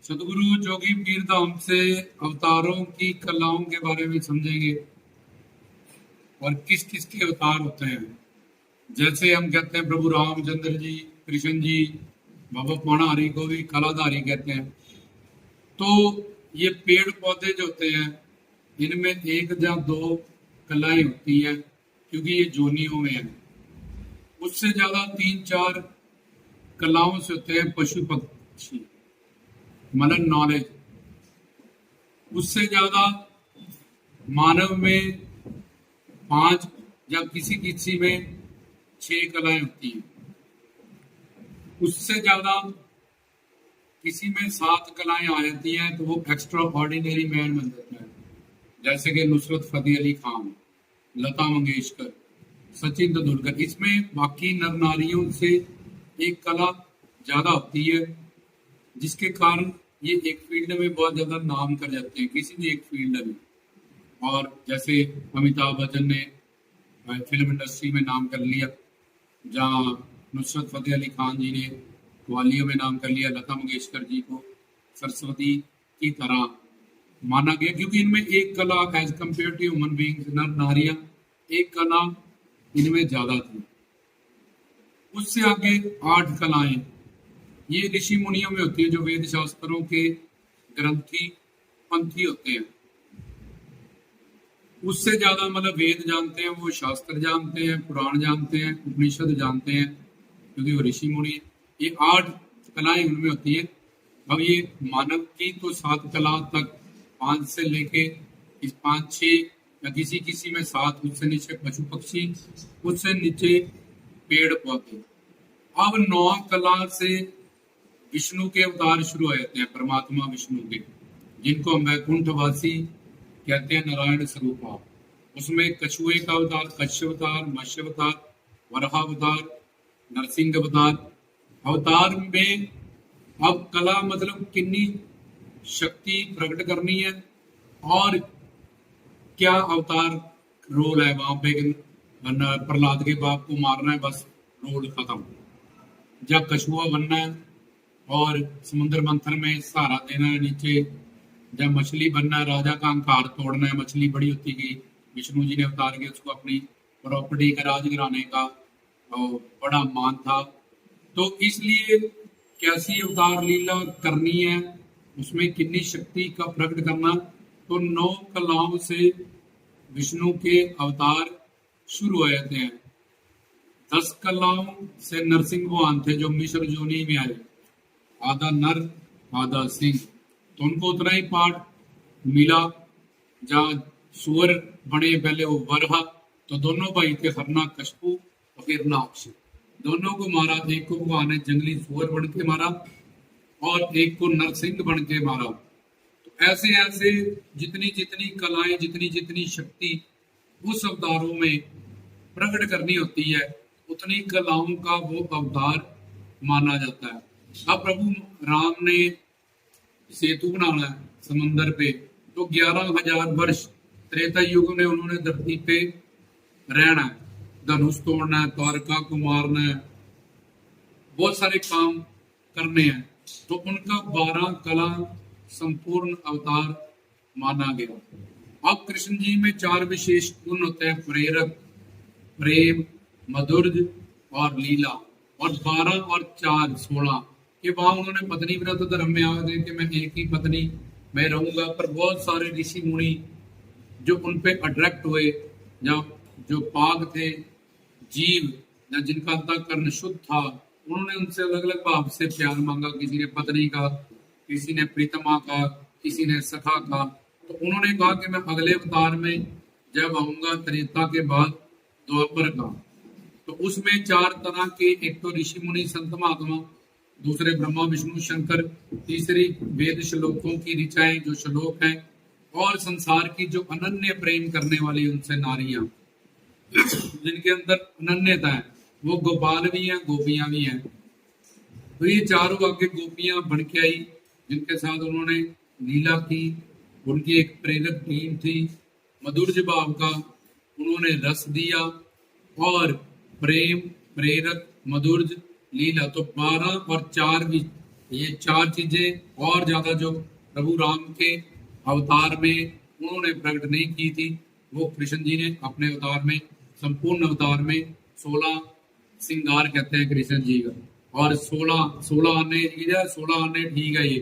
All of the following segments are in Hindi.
सदगुरु जोगी पीर धाम से अवतारों की कलाओं के बारे में समझेंगे और किस किस के अवतार होते हैं। जैसे हम कहते हैं प्रभु रामचंद्र जी, कृष्ण जी, बाबा पौणारी को भी कलाधारी कहते हैं। तो ये पेड़ पौधे जो होते हैं इनमें एक या दो कलाएं होती हैं क्योंकि ये जोनियों में है। उससे ज्यादा तीन चार कलाओं से होते हैं पशु पक्षी, मतलब नॉलेज। उससे ज्यादा मानव में पांच या किसी किसी में 6 कलाएं होती हैं। उससे ज्यादा किसी में 7 कलाएं आ जाती हैं तो वो एक्स्ट्रा ऑर्डिनरी मैन बन जाता है। जैसे कि नुसरत फतेह अली खान, लता मंगेशकर, सचिन तेंदुलकर। इसमें बाकी नर नारियों से एक कला ज्यादा होती है जिसके कारण ये एक फील्ड में बहुत ज्यादा नाम कर जाते हैं, किसी भी एक फील्ड में। और जैसे अमिताभ बच्चन ने फिल्म इंडस्ट्री में नाम कर लिया, जहाँ नुसरत फतेह अली खान जी ने ग्वालियर में नाम कर लिया, लता मंगेशकर जी को सरस्वती की तरह माना गया क्योंकि इनमें एक कला as compare to human beings, नर नारियां, एक कला इनमें ज्यादा थी। उससे आगे 8 कलाएं ये ऋषि मुनियों में होती है जो वेद शास्त्रों के ग्रंथी पंथी होते हैं। उससे ज्यादा मतलब वेद जानते हैं, वो शास्त्र जानते हैं, पुराण जानते हैं, उपनिषद जानते हैं क्योंकि वो ऋषि मुनि। ये 8 कलाएं उनमें होती है। अब ये मानव की तो 7 कला तक, 5 से लेके इस 5 6 या किसी किसी में 7, उससे नीचे पशु पक्षी, उससे नीचे पेड़ पौधे। अब 9 कला से विष्णु के अवतार शुरू हो जाते हैं, परमात्मा विष्णु के, जिनको हम वैकुंठवासी कहते हैं, नारायण स्वरूपा। उसमें कछुए का अवतार कश्यप अवतार, मत्स्य अवतार, वराहावतार, नरसिंह अवतार। अवतार में अब कला मतलब कितनी शक्ति प्रकट करनी है और क्या अवतार रोल है वहां पे। प्रहलाद के बाप को मारना है, बस रोल खत्म। जब कछुआ बनना है और समुद्र मंथन में सहारा देना है नीचे। जब मछली बनना है, राजा का अहंकार तोड़ना है, मछली बड़ी होती गई, विष्णु जी ने अवतार किया उसको अपनी प्रॉपर्टी का राज गिराने का बड़ा मान था। तो इसलिए कैसी अवतार लीला करनी है, उसमें कितनी शक्ति का प्रकट करना, तो 9 कलाओं से विष्णु के अवतार शुरू हो जाते हैं। 10 कलाओं से नरसिंह भगवान थे जो मिश्र जोनी में आए, आधा नर आधा सिंह, तो उनको उतना ही पाठ मिला। जहाँ सुअर बने पहले वो वरहा, तो दोनों भाई थे, हरना कशपू और हिरणाक्ष, दोनों को मारा। एक को भगवान ने जंगली सुअर बन के मारा और एक को नरसिंह बन के मारा। तो ऐसे ऐसे जितनी जितनी कलाएं, जितनी जितनी शक्ति उस अवतारों में प्रकट करनी होती है, उतनी कलाओं का वो अवतार माना जाता है। अब प्रभु राम ने सेतु बनाना है समंदर पे, तो 11,000 वर्ष त्रेता युग में उन्होंने धरती पे रहना है, धनुष तोड़ना है, द्वारका को मारना है, बहुत सारे काम करने हैं। तो उनका 12 कला संपूर्ण अवतार माना गया। अब कृष्ण जी में 4 विशेष गुण होते हैं, प्रेरक, प्रेम, मधुर्य और लीला। और 12 और 4 16 के बाद उन्होंने पत्नी व्रत धर्म में आ गए कि मैं एक ही पत्नी मैं रहूंगा। पर बहुत सारे ऋषि मुनि जो उन पे अट्रैक्ट हुए, जो पाग थे, जीव या जिनका अंतःकरण शुद्ध था, उन्होंने उनसे अलग अलग भाव से प्यार मांगा। किसी ने पत्नी का, किसी ने प्रीतमा का, किसी ने सखा का। तो उन्होंने कहा कि मैं अगले अवतार में जब आऊंगा त्रेता के बाद द्वापर का, तो उसमें 4 तरह के, एक तो ऋषि मुनि संत महात्मा, दूसरे ब्रह्मा विष्णु शंकर, तीसरी वेद श्लोकों की ऋचाएं जो श्लोक हैं, और संसार की जो अनन्य प्रेम करने वाली उनसे नारियां जिनके अंदर अनन्यता है, वो गोपाल भी हैं, गोपियां भी हैं। तो ये चारों आगे गोपियां बन के आई जिनके साथ उन्होंने लीला की। उनकी एक प्रेरक टीम थी, मधुर्य भाव का उन्होंने रस दिया, और प्रेम, प्रेरक, मधुर्य, लीला, तो 12 और 4 भी ये चार चीजें और ज्यादा जो प्रभु राम के अवतार में उन्होंने प्रकट नहीं की थी, वो कृष्ण जी ने अपने अवतार में, संपूर्ण अवतार में 16 श्रृंगार कहते हैं कृष्ण जी का। और 16 आने 16 आने ठीक है ये,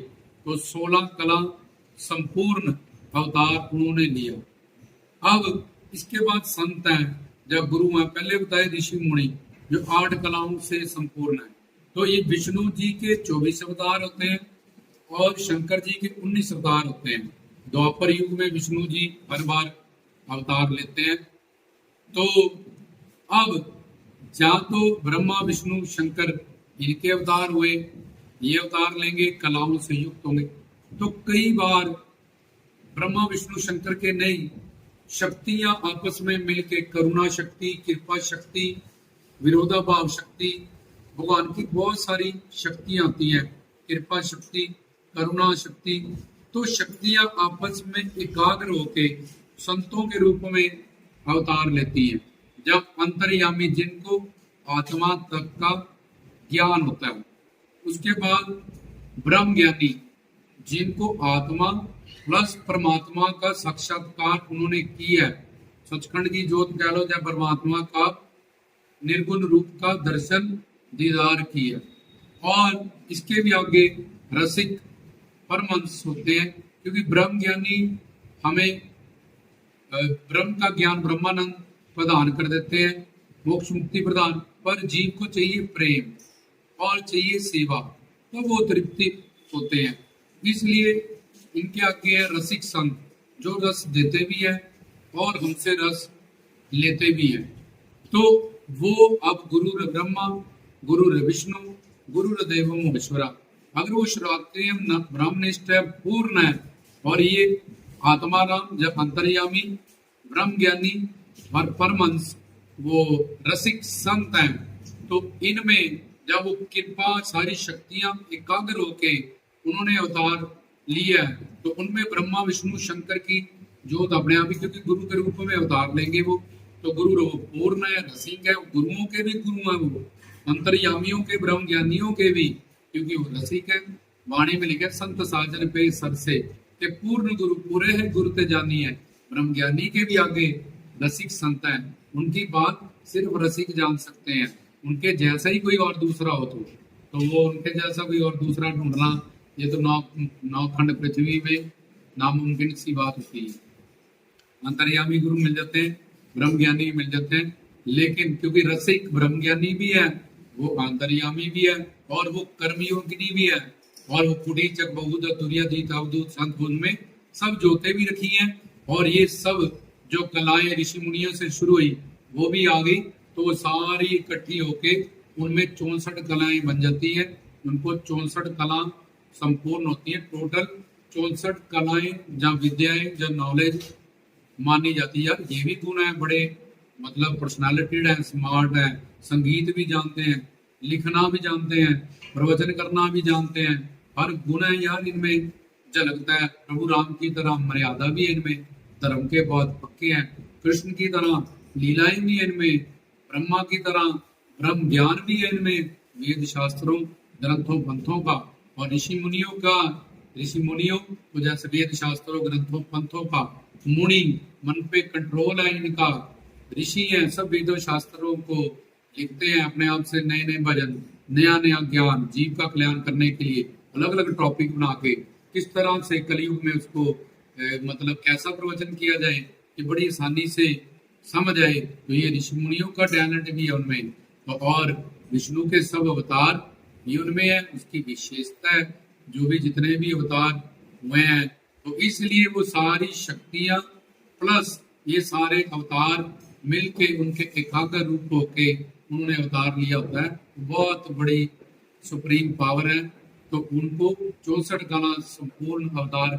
तो 16 कला संपूर्ण अवतार उन्होंने लिया। अब इसके बाद संत हैं, जब गुरु हैं, पहले बताए ऋषि मुनि जो 8 कलाओं से संपूर्ण है। तो ये विष्णु जी के 24 अवतार होते हैं और शंकर जी के 19 अवतार होते हैं। द्वापर युग में विष्णु जी हर बार अवतार लेते हैं। तो अब या तो ब्रह्मा विष्णु शंकर इनके अवतार हुए, ये अवतार लेंगे, कलाओं से युक्त होंगे। तो कई बार ब्रह्मा विष्णु शंकर के नहीं, शक्तियां आपस में मिलके करुणा शक्ति, कृपा शक्ति, विरोधाभाव शक्ति, भगवान की बहुत सारी शक्तियां आती हैं, कृपा शक्ति, करुणा शक्ति। तो शक्तियां आपस में एकाग्र होके संतों के रूप में अवतार लेती हैं। जब अंतर्यामी जिनको आत्मा तक का ज्ञान होता है, उसके बाद ब्रह्म ज्ञानी जिनको आत्मा प्लस परमात्मा का साक्षात्कार उन्होंने किया है, सचखंड की जोत कह लो, या परमात्मा का निर्गुण रूप का दर्शन दीदार किया। और इसके भी आगे रसिक परमहंस होते हैं, क्योंकि ब्रह्म ज्ञानी हमें ब्रह्म का ज्ञान ब्रह्मानंद प्रदान कर देते हैं, मोक्ष मुक्ति प्रदान। पर जीव को चाहिए प्रेम और चाहिए सेवा, तो वो तृप्ति होते हैं। इसलिए इनके आगे है रसिक संत, जो रस देते भी है और हमसे रस लेते भी हैं। तो वो अब गुरु ब्रह्मा, गुरु विष्णु, गुरु देव महेश्वरा, अगर वो श्रोत्रिय ब्रह्मनिष्ठ है, पूर्ण है, और ये आत्मा राम जब अंतर्यामी ब्रह्म ज्ञानी और परमहंस वो रसिक संत हैं, तो इनमें जब वो कृपा सारी शक्तियां एकाग्र होके उन्होंने अवतार लिया है, तो उनमें ब्रह्मा विष्णु शंकर की जोत अपने आप ही, क्योंकि गुरु के रूप में अवतार लेंगे वो, तो गुरु पूर्ण है, रसिक है, गुरुओं के भी गुरु है वो, अंतर्यामियों के ब्रह्म ज्ञानियों के भी, क्योंकि वो रसिक है। वाणी में लिखे संत साजन पे सर से, के पूर्ण गुरु पूरे है गुरु ते जानी है। ब्रह्म ज्ञानी के भी आगे रसिक संत हैं, उनकी बात सिर्फ रसिक जान सकते हैं। उनके जैसा ही कोई और दूसरा हो तो वो उनके जैसा कोई और दूसरा ढूंढना, ये तो नौ खंड पृथ्वी में नामुमकिन सी बात होती है। अंतर्यामी गुरु मिल जाते हैं, ब्रह्म ज्ञानी मिल जाते हैं, लेकिन क्योंकि रसिक ब्रह्म ज्ञानी भी है, वो अंतर्यामी भी है, और वो कर्मयोगिनी भी है, और वो कुटी चक बहुत दुर्यादीत अवधूत संत, उनमें सब जोते भी रखी हैं। और ये सब जो कलाएं ऋषि मुनियों से शुरू हुई वो भी आ गई, तो वो सारी इकट्ठी होके उनमें 64 कलाएं बन जाती हैं। उनको 64 कला संपूर्ण होती है। टोटल 64 कलाएं जहाँ विद्याएं, जहाँ नॉलेज मानी जाती है। ये भी गुण है, बड़े मतलब पर्सनालिटीड है, स्मार्ट है, संगीत भी जानते हैं, लिखना भी जानते हैं, प्रवचन करना भी जानते हैं, हर गुण है यार इनमें झलकता है। प्रभु राम की तरह मर्यादा भी है इनमें, धर्म के बहुत पक्के हैं। कृष्ण की तरह लीलाएं भी है इनमें, ब्रह्मा की तरह ब्रह्म ज्ञान भी है इनमें, वेद शास्त्रों ग्रंथों पंथों का, और ऋषि मुनियों को जैसे वेद शास्त्रों ग्रंथों पंथों का मुनि मन पे कंट्रोल है इनका। ऋषि हैं, सब वेदों शास्त्रों को लिखते हैं अपने आप से, नए नए भजन, नया नया ज्ञान, जीव का कल्याण करने के लिए अलग अलग टॉपिक बना के किस तरह से कलयुग में उसको मतलब कैसा प्रवचन किया जाए कि बड़ी आसानी से समझ आए। तो ये ऋषि मुनियों का टैलेंट भी है उनमें, तो और विष्णु के सब अवतार भी उनमें है, उसकी विशेषता है। जो भी जितने भी अवतार हुए हैं, तो इसलिए वो सारी शक्तियां प्लस ये सारे अवतार मिलके उनके एकाग्र रूप होके उन्होंने अवतार लिया होता है। बहुत बड़ी सुप्रीम पावर है, तो उनको 64 कला संपूर्ण अवतार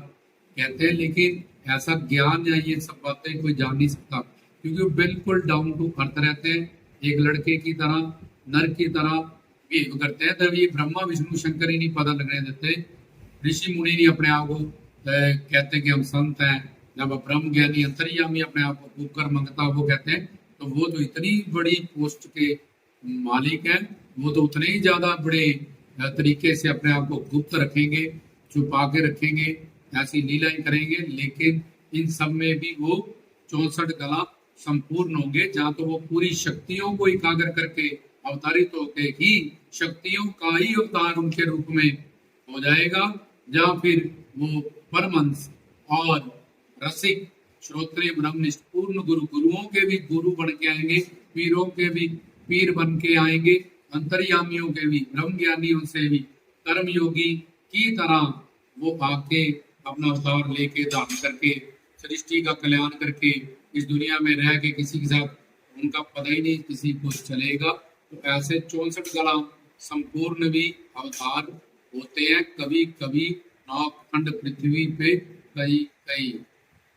कहते हैं। लेकिन ऐसा ज्ञान या ये सब बातें कोई जान नहीं सकता, क्योंकि वो बिल्कुल डाउन टू अर्थ रहते हैं, एक लड़के की तरह, नर की तरह बिहेव करते हैं। तब ये ब्रह्मा विष्णु शंकर ही नहीं पता लगने देते, ऋषि मुनि नहीं अपने आप को कहते कि हम संत हैं। जब ब्रह्म ज्ञानी अंतर्यामी अपने आप को पुकार मंगता वो कहते हैं, तो वो तो इतनी बड़ी पोस्ट के मालिक हैं, वो तो उतने ही ज्यादा बड़े तरीके से अपने आप को गुप्त रखेंगे, छुपा के रखेंगे, ऐसी लीलाएं करेंगे, लेकिन इन सब में भी वो 64 कला संपूर्ण होंगे, जहां तो वो पूरी शक्तियों को एकाग्र करके अवतारित होके ही शक्तियों का ही अवतार उनके रूप में हो जाएगा, जहां फिर वो परमहंस और रसिक श्रोत्रिय ब्रह्मनिष्ठ पूर्ण गुरु, गुरुओं के भी गुरु बन के आएंगे, पीरों के भी पीर बन के आएंगे, अंतर्यामियों के भी, ब्रह्म ज्ञानियों से भी कर्म योगी की तरह वो आके अपना अवतार लेके धारण करके सृष्टि का कल्याण करके इस दुनिया में रह के किसी के साथ उनका पता ही नहीं किसी को चलेगा। तो ऐसे 64 कला संपूर्ण भी अवतार होते हैं, कभी कभी नौखंड पृथ्वी पे कई कई।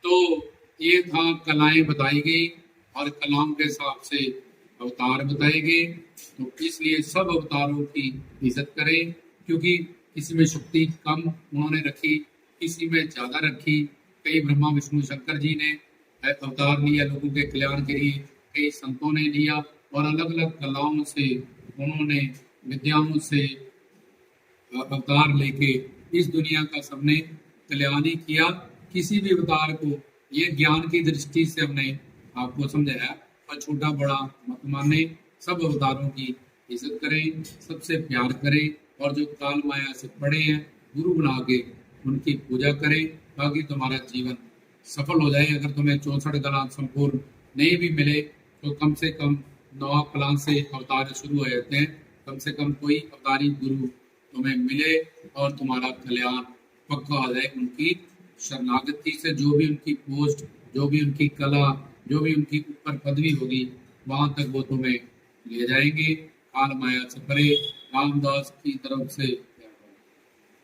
तो ये था, कलाएं बताई गई और कलाओं के हिसाब से अवतार बताए गए। तो इसलिए सब अवतारों की इज्जत करें, क्योंकि किसी में शक्ति कम उन्होंने रखी, किसी में ज्यादा रखी। कई ब्रह्मा विष्णु शंकर जी ने अवतार लिया लोगों के कल्याण के लिए, कई संतों ने लिया, और अलग अलग कलाओं से उन्होंने, विद्याओं से अवतार लेके इस दुनिया का सबने कल्याण ही किया। किसी भी अवतार को ये ज्ञान की दृष्टि से हमने आपको समझाया, और छोटा बड़ा मत माने, सब अवतारों की इज्जत करें, सबसे प्यार करें, और जो काल माया से पड़े हैं गुरु बना के उनकी पूजा करें, ताकि तुम्हारा जीवन सफल हो जाए। अगर तुम्हें 64 कला संपूर्ण नहीं भी मिले तो कम से कम 9 कला से अवतार शुरू हो जाते हैं, कम से कम कोई अवतारी गुरु तुम्हें मिले और तुम्हारा कल्याण पक्का हो जाए। उनकी शरणागति से जो भी उनकी पोस्ट, जो भी उनकी कला, जो भी उनकी ऊपर पदवी होगी, वहां तक वो तुम्हें ले जाएंगे। काल माया से परे रामदास की तरफ से